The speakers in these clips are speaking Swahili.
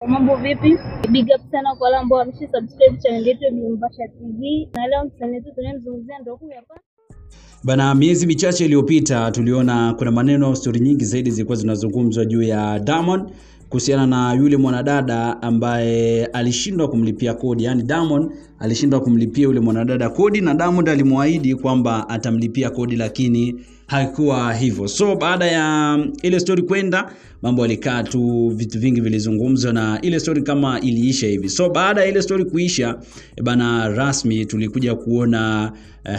Mambo vipi? Big up sana kwa wale ambao wamesubscribe channel yetu ya Mbasha TV. Na leo msanii wetu tunayemzungumzia ndio huyu hapa. Bana, miezi michache iliyopita tuliona kuna maneno, story nyingi zaidi zilikuwa zinazungumzwa juu ya Diamond kuhusiana na yule mwanadada ambaye alishindwa kumlipia kodi. Yani Diamond alishindwa kumlipia yule mwanadada kodi, na Diamond alimwaahidi kwamba atamlipia kodi, lakini haikuwa hivyo. So baada ya ile story kwenda, mambo alikaa tu, vitu vingi vilizungumzwa na ile story kama iliisha hivi. So baada ya ile story kuisha, bana, rasmi tulikuja kuona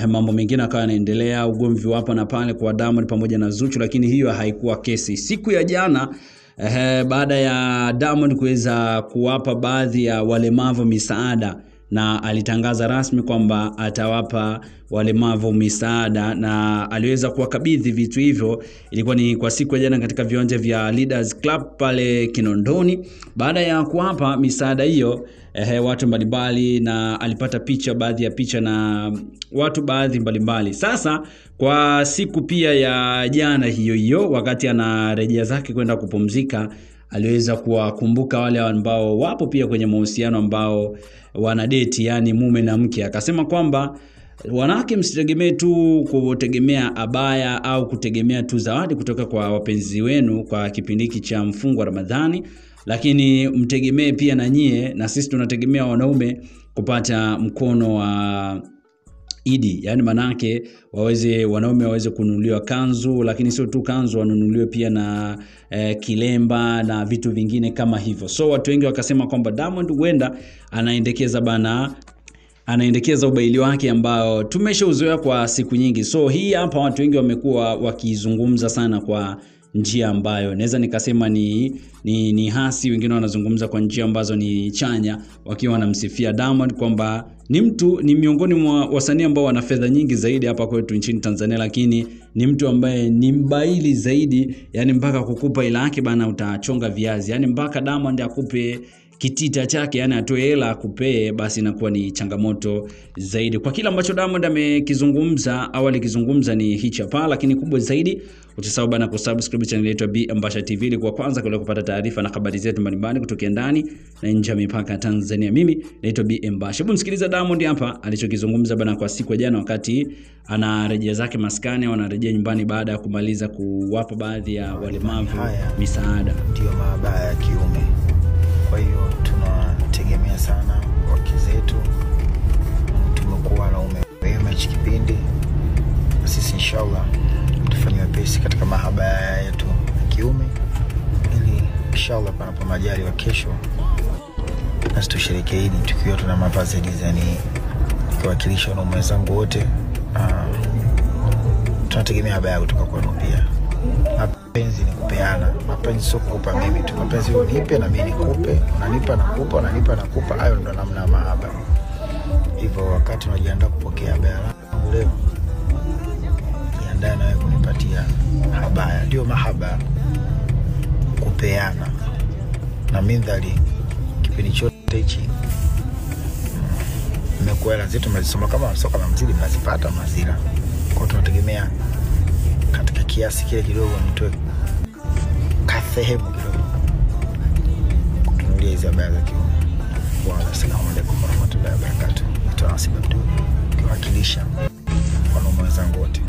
mambo mengine akawa yanaendelea, ugomvi hapa na pale kwa Diamond pamoja na Zuchu, lakini hiyo haikuwa kesi. Siku ya jana baada ya Diamond kuweza kuwapa baadhi ya walemavu misaada, na alitangaza rasmi kwamba atawapa walemavu misaada na aliweza kuwakabidhi vitu hivyo. Ilikuwa ni kwa siku ya jana katika viwanja vya Leaders Club pale Kinondoni. Baada ya kuwapa misaada hiyo watu mbalimbali, na alipata picha, baadhi ya picha na watu baadhi mbalimbali. Sasa kwa siku pia ya jana hiyo wakati anarejea zake kwenda kupumzika, aliweza kuwakumbuka wale ambao wapo pia kwenye mahusiano ambao wanadeti, yani mume na mke. Akasema kwamba wanawake msitegemee tu kutegemea abaya au kutegemea tu zawadi kutoka kwa wapenzi wenu kwa kipindi hiki cha mfungo wa Ramadhani, lakini mtegemee pia na nyie, na sisi tunategemea wanaume kupata mkono wa Idi. Yani manake wanaume waweze kununuliwa kanzu, lakini sio tu kanzu, wanunuliwe pia na kilemba na vitu vingine kama hivyo. So watu wengi wakasema kwamba Diamond huenda anaendekeza ubaili wake ambao tumeshauzoea kwa siku nyingi. So hii hapa watu wengi wamekuwa wakizungumza sana kwa njia ambayo naweza nikasema ni hasi, wengine wanazungumza kwa njia ambazo ni chanya, wakiwa wanamsifia Diamond kwamba ni miongoni mwa wasanii ambao wana fedha nyingi zaidi hapa kwetu nchini Tanzania, lakini ni mtu ambaye ni mbaili zaidi, yani mpaka kukupa ila yake bana utachonga viazi, yani mpaka Diamond akupe kitita chake, yani atoe hela akupee, basi inakuwa ni changamoto zaidi. Kwa kila ambacho Diamond amekizungumza awali, kizungumza ni hichi hapa, lakini kubwa zaidi usisahau bana kusubscribe channel yetu ya Mbasha TV ili kwa kwanza kupata taarifa na habari zetu mbalimbali kutoka ndani na nje ya mipaka Tanzania. Mimi naitwa Mbasha. Hebu msikiliza Diamond hapa alichokizungumza bana kwa siku ya jana, wakati anarejea zake maskani au anarejea nyumbani baada ya kumaliza kuwapa baadhi ya walemavu misaada. Ndio mabaya ya kiume. Kwa hiyo tunategemea sana wake zetu. Tumekuwa na umeme hichi kipindi, sisi inshallah tufanye wepesi katika mahaba yetu ya kiume, ili inshallah panapo majali wa kesho nasi tusherehekee Eid tukiwa tuna mavazi ya design kuwakilisha wanaume zangu wote. Tunategemea habari kutoka kwenu pia. Mapenzi ni kupeana, mapenzi sio kukupa mimi tu. Mapenzi unipe na mimi nikupe, unanipa nakupa, unanipa nakupa. Hayo ndo namna ya mahaba. Hivyo wakati unajiandaa kupokea habari yangu leo, jiandae nawe kunipatia habari. Ndio mahaba, kupeana. Na mindhali kipindi chote hichi mmekuwa hela zetu mnazisoma kama soka la mzili, mnazipata mazira. Kwa tunategemea katika kiasi kile kidogo mtoe kasehemu kidogo kutunulia hizi habari za kiume. Assalamu alaykum warahmatullahi wabarakatuh. Tunawasibu kiwakilisha wanaume zangu wote.